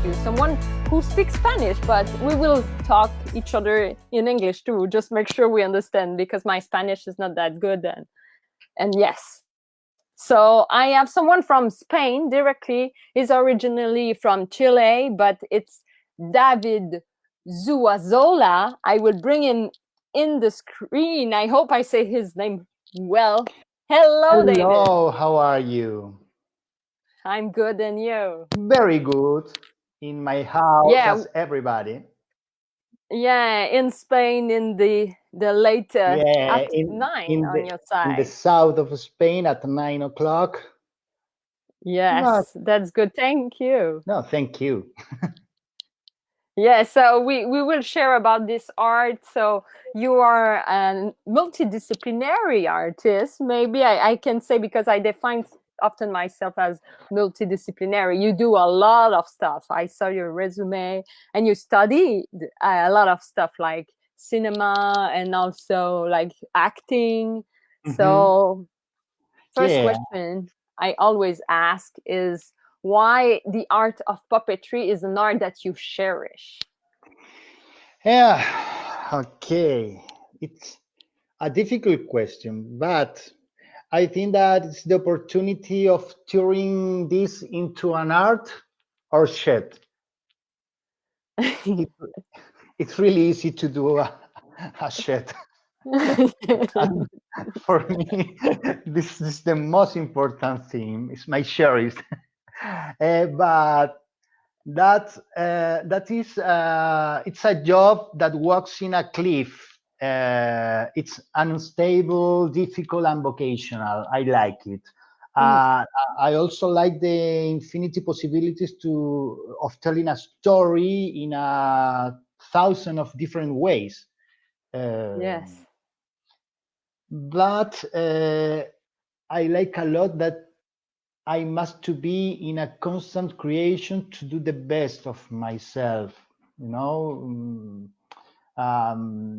you, someone who speaks Spanish, but we will talk each other in English too. Just make sure we understand, because my Spanish is not that good. And yes. So I have someone from Spain directly. He's originally from Chile, but it's David Zuazola. I will bring him in the screen. I hope I say his name well. Hello, David. Hello, how are you? I'm good, and you? Very good. In my house, Yeah. as everybody. Yeah, in Spain, in the late at in 9 on your side. in the south of Spain at 9 o'clock. Yes, that's good. Thank you. No, thank you. Yeah, so we will share about this art. So you are a multidisciplinary artist. Maybe I can say, because I define often myself as multidisciplinary. You do a lot of stuff. I saw your resume, and you studied a lot of stuff like cinema and also like acting. So first question I always ask is, why the art of puppetry is an art that you cherish? Yeah, okay. It's a difficult question, but I think that it's the opportunity of turning this into an art or shit. It's really easy to do a shit. For me, this is the most important thing. It's my cherish. But that is it's a job that walks in a cliff. It's unstable, difficult, and vocational. I like it. I also like the infinity possibilities of telling a story in 1,000 of different ways. Yes. But I like a lot that I must to be in a constant creation to do the best of myself,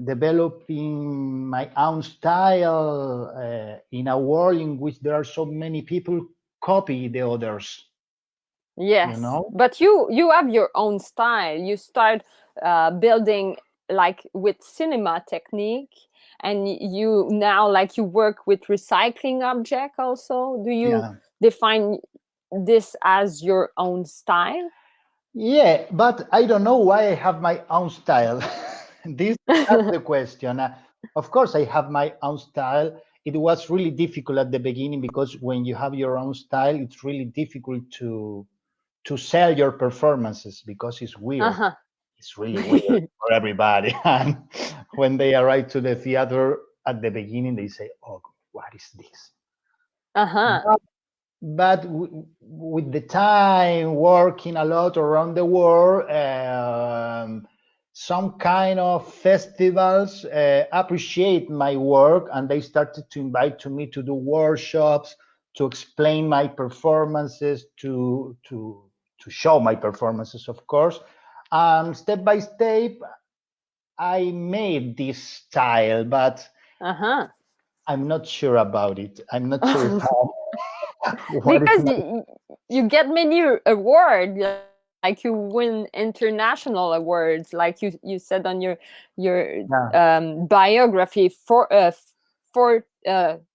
developing my own style in a world in which there are so many people copy the others. Yes, but you have your own style. You start building like with cinema technique, and you now like you work with recycling object also. Do you define this as your own style? Yeah, but I don't know why I have my own style. That's the question. Of course, I have my own style. It was really difficult at the beginning, because when you have your own style, it's really difficult to sell your performances, because it's weird. It's really weird for everybody. And when they arrive to the theater at the beginning, they say, "Oh, what is this?" But with the time, working a lot around the world, some kind of festivals appreciate my work, and they started to invite to me to do workshops, to explain my performances, to show my performances, of course. Step by step, I made this style, but I'm not sure about it. I'm not sure how. Because you get many awards, like you win international awards, like you said on your biography, for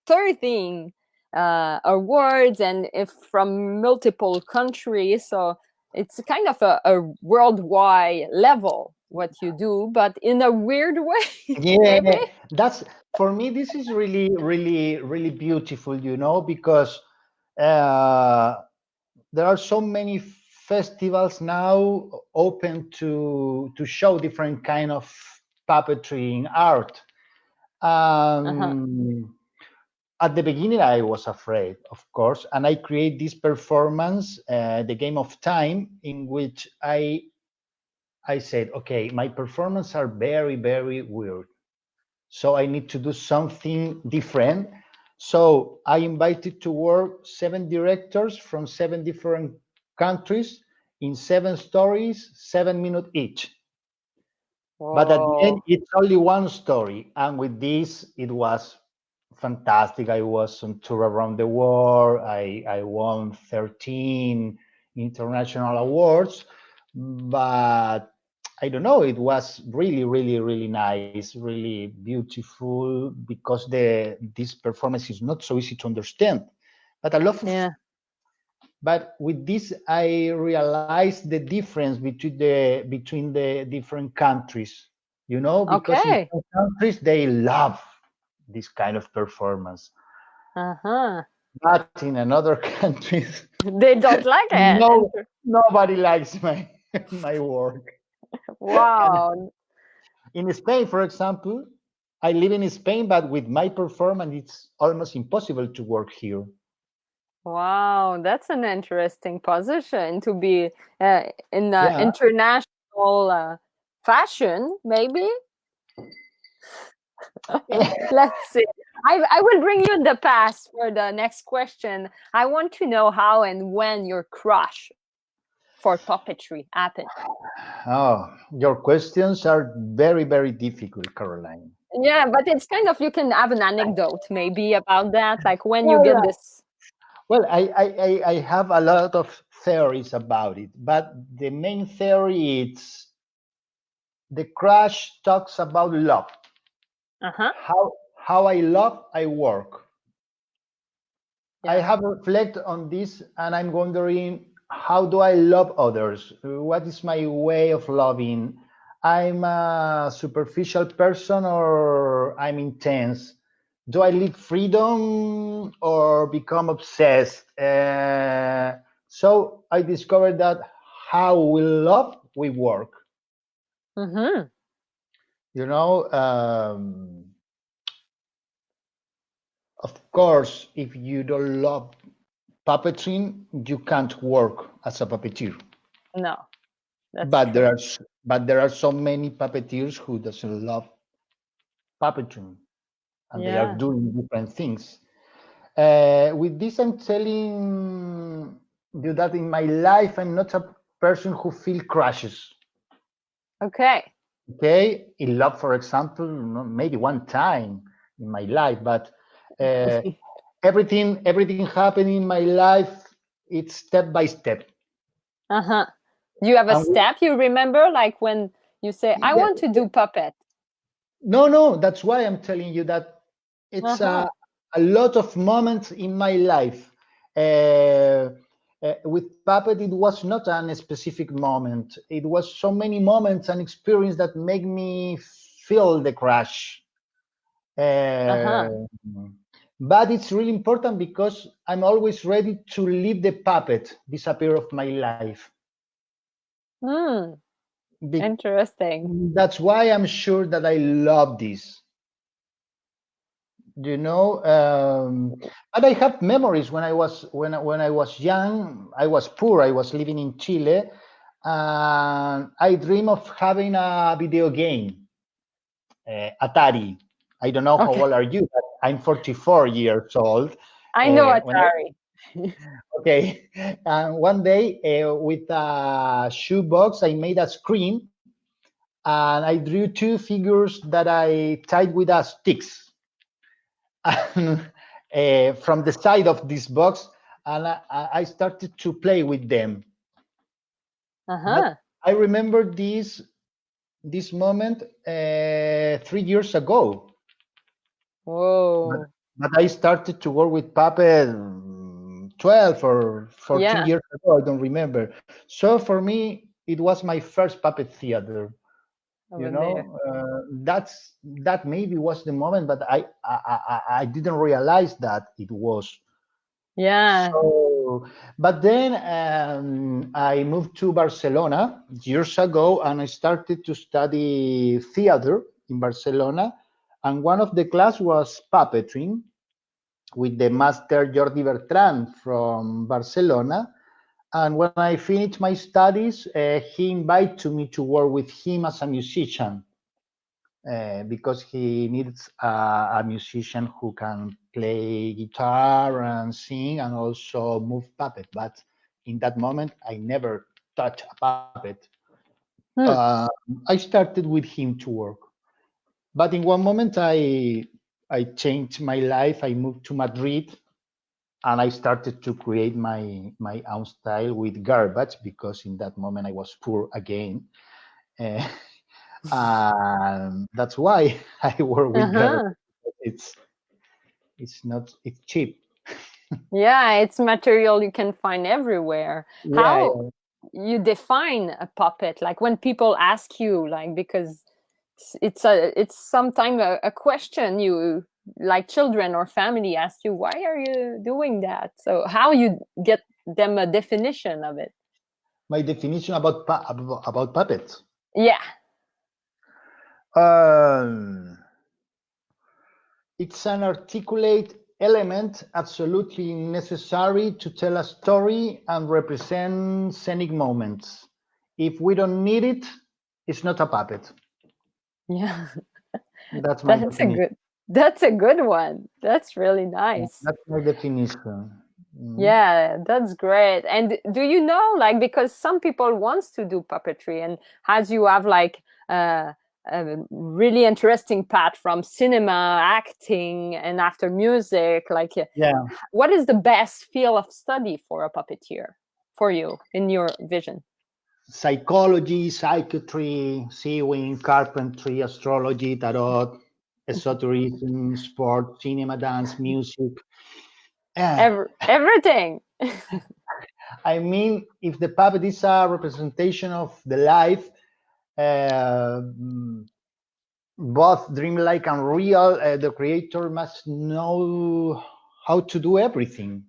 13 awards, and from multiple countries. So it's kind of a worldwide level what you do, but in a weird way. Yeah, that's, for me, this is really, really, really beautiful, because there are so many festivals now open to show different kind of puppetry in art. At the beginning, I was afraid, of course, and I create this performance, the Game of Time, in which I said, okay, my performances are very, very weird, so I need to do something different. So I invited to work 7 directors from 7 different countries in 7 stories, 7 minutes each. But at the end, it's only one story. And with this, it was fantastic. I was on tour around the world. I won 13 international awards. but I don't know. It was really, really, really nice, really beautiful because the this performance is not so easy to understand. But I love. Yeah. But with this, I realized the difference between the different countries. Because in Okay. some countries they love this kind of performance, Uh-huh. but in another countries, They don't like it. no, nobody likes my my work. And Wow. in Spain, for example, I live in Spain, but with my performance, it's almost impossible to work here. Wow, that's an interesting position to be in Yeah. international fashion, maybe. Let's see. I will bring you the past for the next question. I want to know how and when your crush for puppetry happened. Oh, your questions are very, very difficult, Caroline. Yeah, but it's kind of, you can have an anecdote maybe about that, like when you get Well, this. well, I have a lot of theories about it, but the main theory is the crash talks about love. Uh-huh. How I love, I work. I Yeah. have reflected on this, and I'm wondering, how do I love others? What is my way of loving? I'm a superficial person, or I'm intense? Do I live freedom or become obsessed? So I discovered that how we love, we work. Mm-hmm. You know, of course, if you don't love puppetry, you can't work as a puppeteer. No, that's But there true. are but there are so many puppeteers who doesn't love puppetry, and they are Yeah. doing different things. With this, I'm telling you that in my life, I'm not a person who feel crashes. Okay. Okay, in love, for example, maybe one time in my life, but uh, everything happening in my life, it's step by step. Uh-huh. Do you have a And step you remember, like when you say, I yeah, want to do puppet? no, that's why I'm telling you that it's Uh-huh. a lot of moments in my life. Uh, with Puppet, it was not a specific moment. It was so many moments and experience that make me feel the crash. Uh, Uh-huh. but it's really important because I'm always ready to leave the puppet disappear of my life. Hmm. Be- Interesting. that's why I'm sure that I love this. you know but I have memories when I was young. I was poor. I was living in Chile, and I dream of having a video game, Atari. I don't know how Okay. old are you, but I'm 44 years old. I know When Atari. Okay, and one day, with a shoebox, I made a screen, and I drew two figures that I tied with a sticks. And, from the side of this box, and I started to play with them. But Uh-huh. I remember this moment 3 years ago. But, Whoa. but I started to work with Puppet 12 or 14 Yeah. years ago. I don't remember. So for me, it was my first puppet theater. Over there. That maybe was the moment, but I didn't realize that it was. Yeah. So, but then I moved to Barcelona years ago, and I started to study theater in Barcelona. And one of the class was puppetry with the master Jordi Bertran from Barcelona. And when I finished my studies, he invited me to work with him as a musician, because he needs a musician who can play guitar and sing and also move puppet. But in that moment, I never touched a puppet. Hmm. I started with him to work. But in one moment, I changed my life. I moved to Madrid, and I started to create my own style with garbage because in that moment I was poor again. Uh, and that's why I work with garbage. Uh-huh. It's it's cheap. Yeah, it's material you can find everywhere. Yeah, How you define a puppet? Like when people ask you, like because it's sometimes a question you like children or family ask you, why are you doing that? So how you get them a definition of it? my definition about about puppets. Yeah, Um, it's an articulate element absolutely necessary to tell a story and represent scenic moments. If we don't need it, it's not a puppet. yeah. That's my That's a definition. good. That's a good one. That's really Yeah, nice. that's my definition. Mm. Yeah, that's great. And do you know, like, because some people wants to do puppetry, and as you have like a really interesting path from cinema, acting, and after music, like, Yeah, what is the best field of study for a puppeteer for you in your vision? psychology, psychiatry, sewing, carpentry, astrology, tarot, esotericism, sport, cinema, dance, music. Eh, Everything. I mean, if the puppet is a representation of the life, uh, both dreamlike and real, the creator must know how to do everything.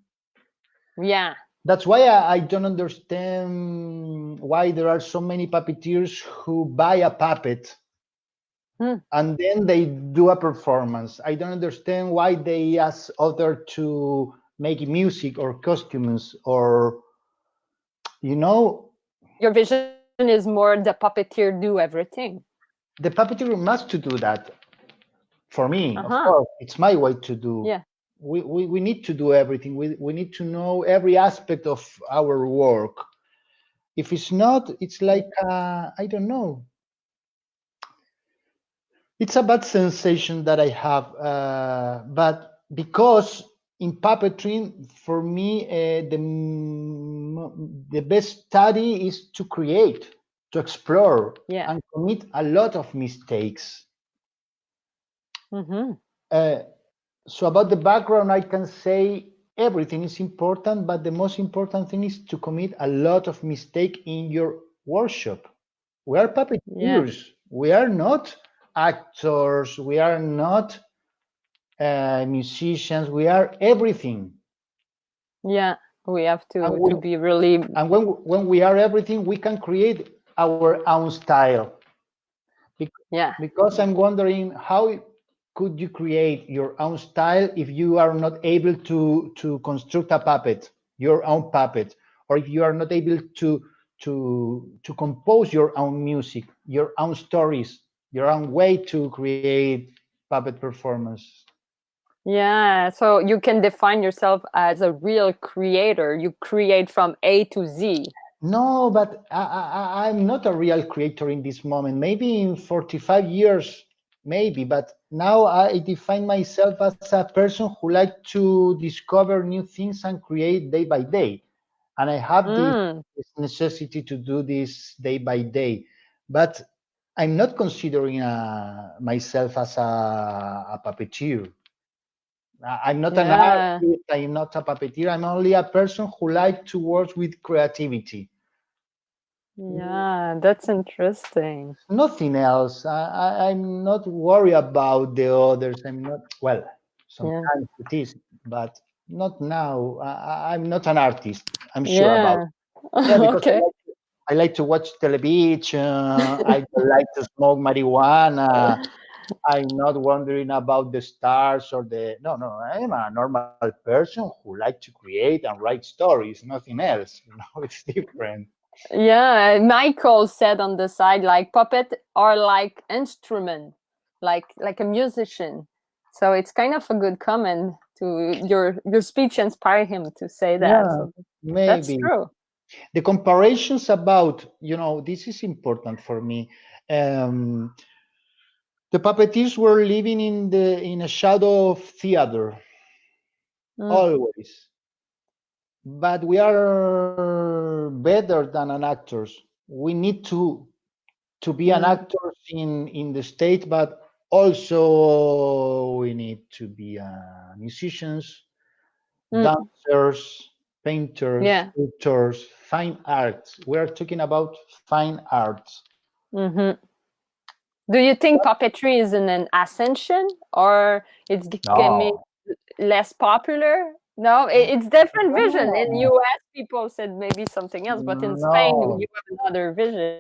Yeah. That's why I don't understand why there are so many puppeteers who buy a puppet Hmm. and then they do a performance. I don't understand why they ask other to make music or costumes or you know Your vision is more the puppeteer do everything. the puppeteer must to do that. For me, of Uh-huh. course, it's my way to do. Yeah. We need to do everything. We need to know every aspect of our work. If it's not, it's like I don't know. It's a bad sensation that I have, but because in puppetry, for me, the best study is to create, to explore, Yeah. and commit a lot of mistakes. Mm-hmm. Uh, so about the background, I can say everything is important, but the most important thing is to commit a lot of mistake in your workshop. We are Yeah. puppeteers. We are not actors. We are not musicians. We are everything. Yeah. We have And, to be really. and when we are everything, we can create our own style. Yeah. Because I'm wondering how could you create your own style if you are not able to construct a puppet, your own puppet, or if you are not able to compose your own music, your own stories, your own way to create puppet performance. Yeah. So you can define yourself as a real creator. You create from A to Z. No, but I'm not a real creator in this moment. Maybe in 45 years, maybe, but now I define myself as a person who like to discover new things and create day by day. And I have Mm. this necessity to do this day by day. But I'm not considering myself as a puppeteer. I'm not an Yeah. artist, I'm not a puppeteer. I'm only a person who likes to work with creativity. Yeah. That's interesting. Nothing else. I'm not worried about the others. I'm not, well, Yeah. sometimes it is, but not now. I'm not an artist. I'm sure about Yeah. it. Yeah, because Okay. I like to watch television. I like to smoke marijuana. I'm not wondering about the stars or the. No, no. I'm a normal person who like to create and write stories, nothing else. You know, it's different. Yeah, Michael said on the side, like puppet are like instrument, like a musician. So it's kind of a good comment to your speech inspired him to say that. Yeah, So that's maybe. true. The comparisons about this is important for me. um, the puppeteers were living in a shadow of theater Mm, always. but we are better than an actors. We need to be an Mm, actor in the stage, but also we need to be musicians, mm, dancers, painters, yeah. sculptors, fine arts. We are talking about fine arts. Hmm. Do you think puppetry is in an ascension, or it's becoming No, less popular? No, it's different vision. In no, US, people said maybe something else, but in Spain, no. you have another vision.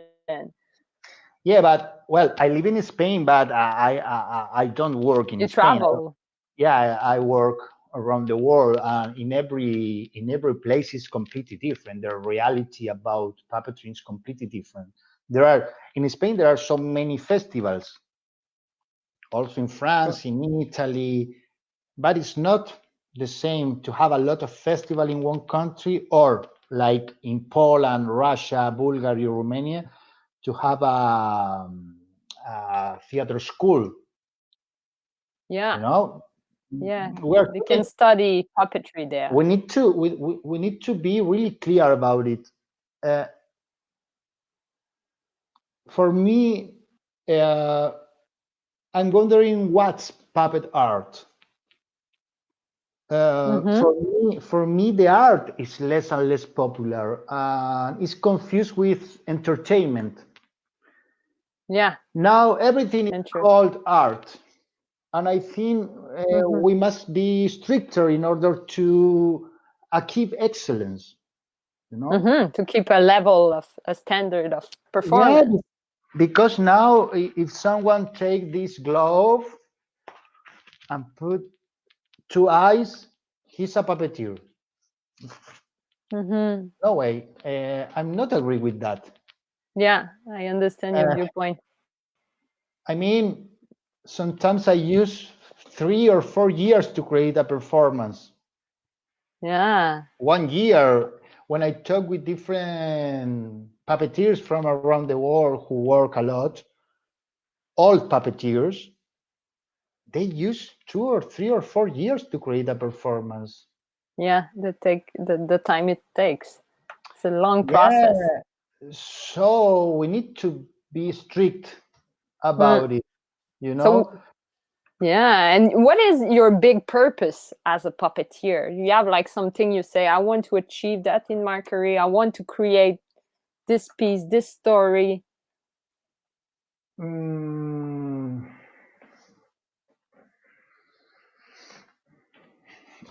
Yeah, but well, I live in Spain, but I don't work in You Spain. travel. Yeah, I work around the world, and in every place is completely different. The reality about puppetry is completely different. There are in Spain there are so many festivals, also in True. France, in Italy, but it's not the same to have a lot of festival in one country or like in Poland, Russia, Bulgaria, Romania, to have a theater school. You Yeah, know, yeah. we're They can talking, study puppetry there. we need to be really clear about it. Uh, for me, uh, I'm wondering what's puppet art. Mm-hmm. For me, the art is less and less popular. It's confused with entertainment. Yeah, Now everything is and true. called art, and I think Mm-hmm. we must be stricter in order to achieve excellence. You know? Mm-hmm. To keep a level of a standard of Yeah, performance. because now if someone take this glove and put two eyes, he's a puppeteer. Mm-hmm. No way. I'm not agree with that. Yeah, I understand your Uh, viewpoint. I mean, sometimes I use 3 or 4 years to create a performance. Yeah. 1 year when I talk with different puppeteers from around the world who work a lot, old puppeteers, they use 2 or 3 or 4 years to create a performance. Yeah, the time it takes. It's a long process. Yeah, so we need to be strict Mm. about it, you So know? yeah, and what is your big purpose as a puppeteer? You have like something you say, I want to achieve that in my career. I want to create this piece, this story. Mm,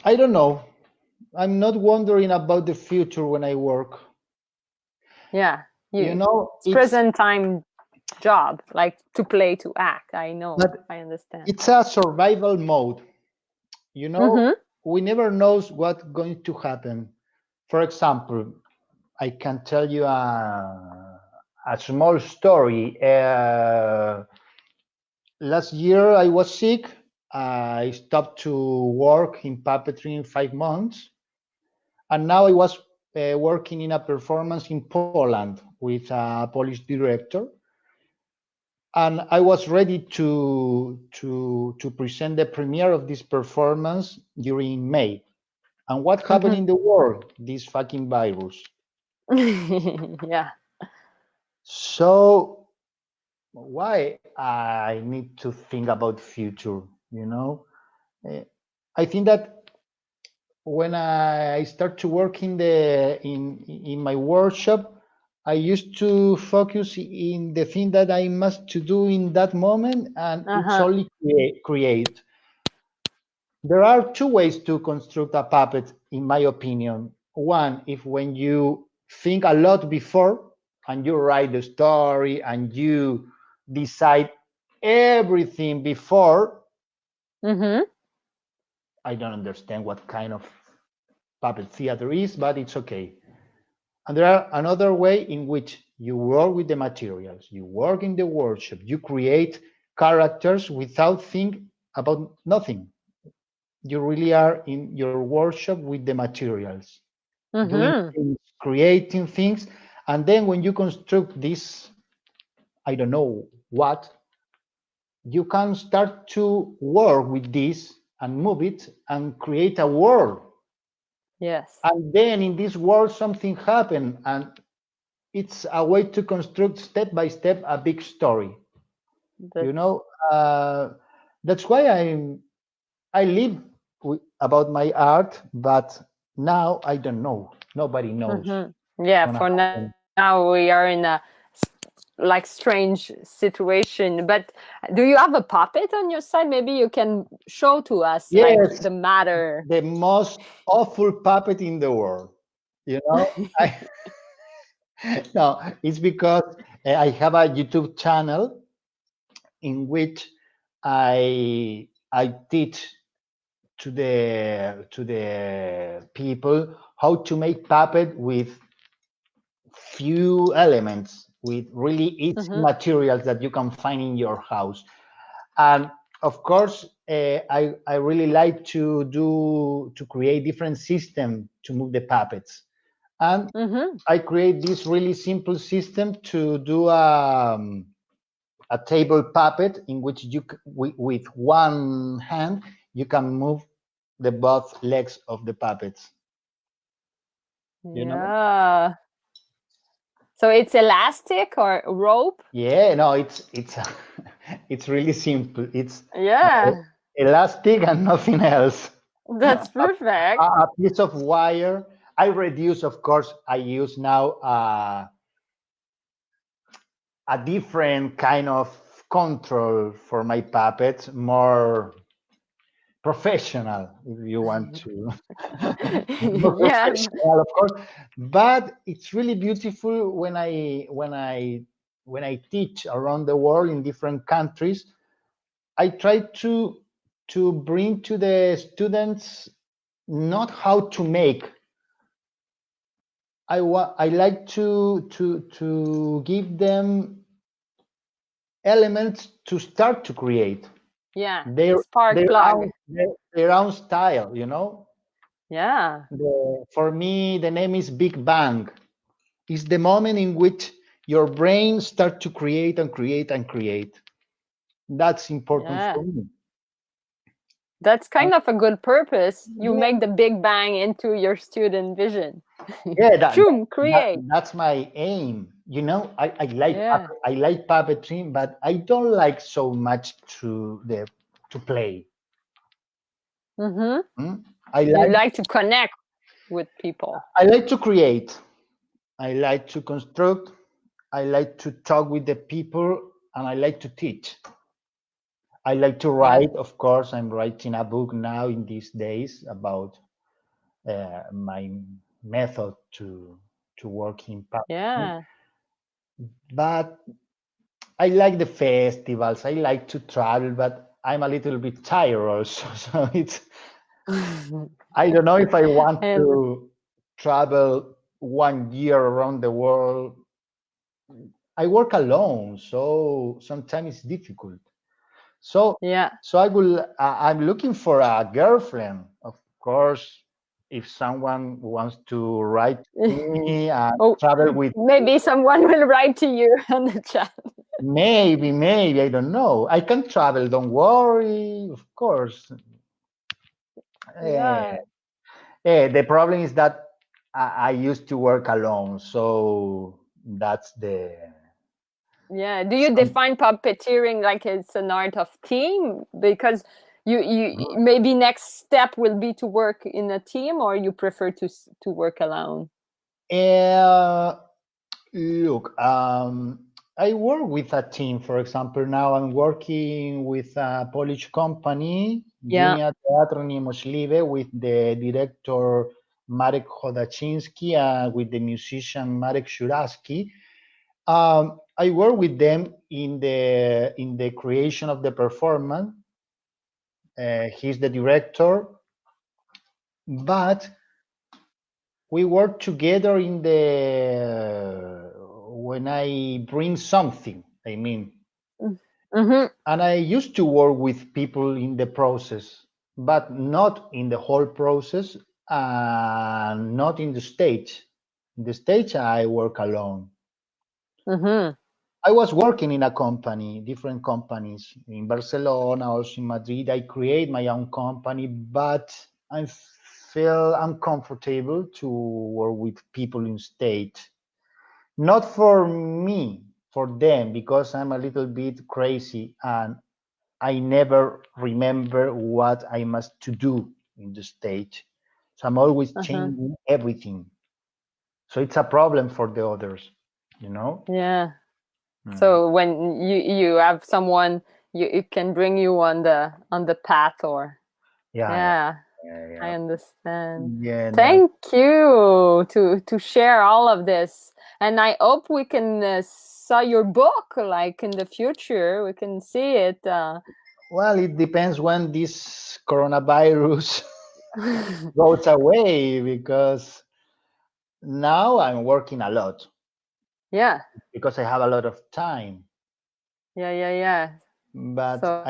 I don't know. I'm not wondering about the future when I work. Yeah, You you know, it's present time job, like to play, to act. I know, but I understand. it's a survival mode. You know, Mm-hmm. we never knows what's going to happen. For example, I can tell you a small story. Last year I was sick. I stopped to work in puppetry in 5 months, and now I was working in a performance in Poland with a Polish director, and I was ready to present the premiere of this performance during May. And what happened in the world? This fucking virus. Mm-hmm. Yeah. So why I need to think about future? You know, Eh, I think that when I start to work in my workshop, I used to focus in the thing that I must to do in that moment, and it's Uh-huh. only create. There are two ways to construct a puppet, in my opinion. One, if when you think a lot before and you write the story and you decide everything before, Mm-hmm. I don't understand what kind of puppet theater is, but it's okay. And there are another way in which you work with the materials, you work in the workshop, you create characters without think about nothing. You really are in your workshop with the materials, doing Mm-hmm. things, creating things, and then when you construct this, I don't know what, you can start to work with this and move it and create a world. Yes. And then in this world, something happened, and it's a way to construct step by step a big story. You That's know, that's why I live about my art, but now I don't know. Nobody knows yeah. what's For gonna happen. now, we are in a like strange situation. But do you have a puppet on your side? Maybe you can show to us like Yes, the matter. the most awful puppet in the world. You know, I no, it's because I have a YouTube channel in which I teach to the people how to make puppet with few elements, with really easy materials that you can find in your house. And of course, I really like to create different system to move the puppets. And I create this really simple system to do a table puppet in which with one hand you can move the both legs of the puppets. You know? Yeah. So it's elastic or rope? Yeah, no, it's it's really simple. It's Yeah. elastic and nothing else. That's perfect. A piece of wire. I reduce, of course. I use now a different kind of control for my puppets, more professional, if you want to. More yeah. professional, of course. But it's really beautiful when I teach around the world in different countries. I try to bring to the students not how to make. I like to give them elements to start to create Yeah. their The spark their plug. own their own style. You know, Yeah. for me, the name is Big Bang. It's the moment in which your brain start to create and create and create. That's important Yeah. for me. That's kind of a good purpose. You Yeah, make the big bang into your student vision. yeah, Choom, create. that's my aim. You know, Yeah. I like puppetry, but I don't like so much to play. Mm-hmm. Hmm? I You like like to connect with people. I like to create. I like to construct. I like to talk with the people, and I like to teach. I like to Wow. write. Of course, I'm writing a book now in these days about my method to work in puppetry. Yeah. But I like the festivals. I like to travel, but I'm a little bit tired also. So I don't know if I want and to travel 1 year around the world. I work alone, so sometimes it's difficult. So, yeah. so I'm looking for a girlfriend, of course. If someone wants to write to me and oh, travel with, maybe someone will write to you on the chat. maybe, I don't know. I can travel. Don't worry, of course. Yeah. Eh, the problem is that I used to work alone, so that's the. Yeah. Do you Some, define puppeteering like it's an art of team? Because you maybe next step will be to work in a team, or you prefer to work alone. uh, Look, I work with a team. For example, now I'm working with a Polish company, Yeah. Junior Teatro Niemożliwe, with the director Marek Chodaczynski, with the musician Marek Shuraski. I work with them in the creation of the performance. He's the director, but we work together in the when I bring something. I mean, Mm-hmm. and I used to work with people in the process, but not in the whole process, and not in the stage. In the stage, I work alone. Mm-hmm. I was working in a company, different companies in Barcelona, also in Madrid. I create my own company, but I'm feel uncomfortable to work with people in stage. Not for me, for them, because I'm a little bit crazy and I never remember what I must to do in the stage. So I'm always Uh-huh. changing everything. So it's a problem for the others, you know? Yeah. Mm. So when you have someone, it can bring you on the path, or Yeah, yeah, yeah, yeah, I yeah. understand. Yeah, Thank you to share all of this, and I hope we can saw your book like in the future. We can see it. well, it depends when this coronavirus goes away because now I'm working a lot Yeah, because I have a lot of time. yeah. But So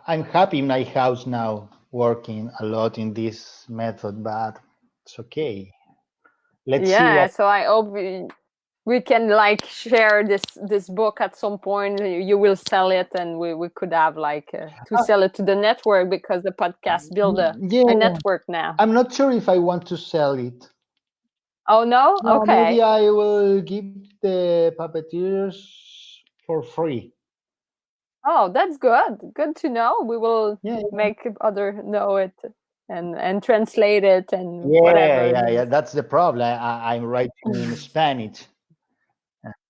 I'm happy in my house now, working a lot in this method. But it's okay. Let's see yeah, what. so I hope we can like share this book at some point. You will sell it, and we could have like to Uh, sell it to the network, because the podcast build a yeah, network now. I'm not sure if I want to sell it. Oh no, No, maybe okay. I will give the puppeteers for free. Oh, that's good to know. We will Yeah, make other know it, and translate it and yeah, whatever. yeah, yeah. That's the problem. I'm writing in Spanish.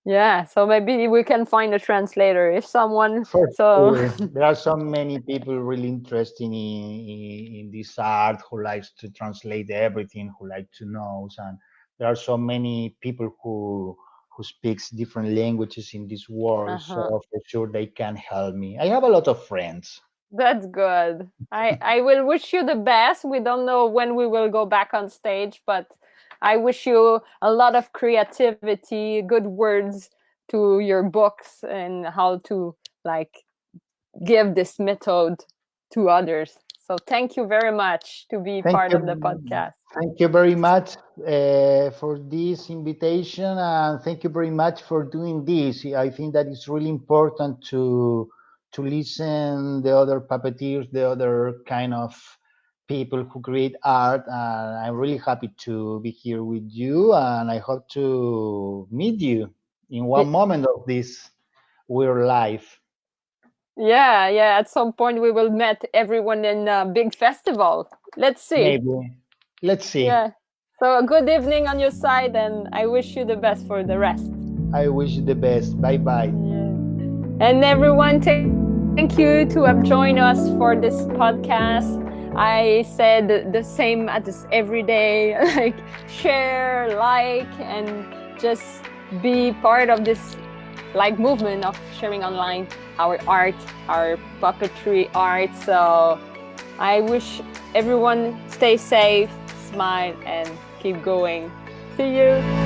Yeah, so maybe we can find a translator if someone. For So sure. There are so many people really interested in this art who likes to translate everything, who like to know. And there are so many people who speaks different languages in this world. So uh-huh. for sure they can help me. I have a lot of friends. That's good. I will wish you the best. We don't know when we will go back on stage, but I wish you a lot of creativity, good words to your books, and how to like give this method to others. So thank you very much to be Thank part you. of the podcast. Thank you very much for this invitation, and thank you very much for doing this. I think that it's really important to listen the other puppeteers, the other kind of people who create art. And I'm really happy to be here with you, and I hope to meet you in one moment of this weird life. Yeah. At some point, we will meet everyone in a big festival. Let's see. Maybe. Let's see. Yeah. So a good evening on your side, and I wish you the best for the rest. I wish you the best. Bye bye. Yeah. And everyone, thank you to have joined us for this podcast. I said the same as every day, like share, like, and just be part of this like movement of sharing online our art, our puppetry art. So I wish everyone stay safe, smile, and keep going. See you.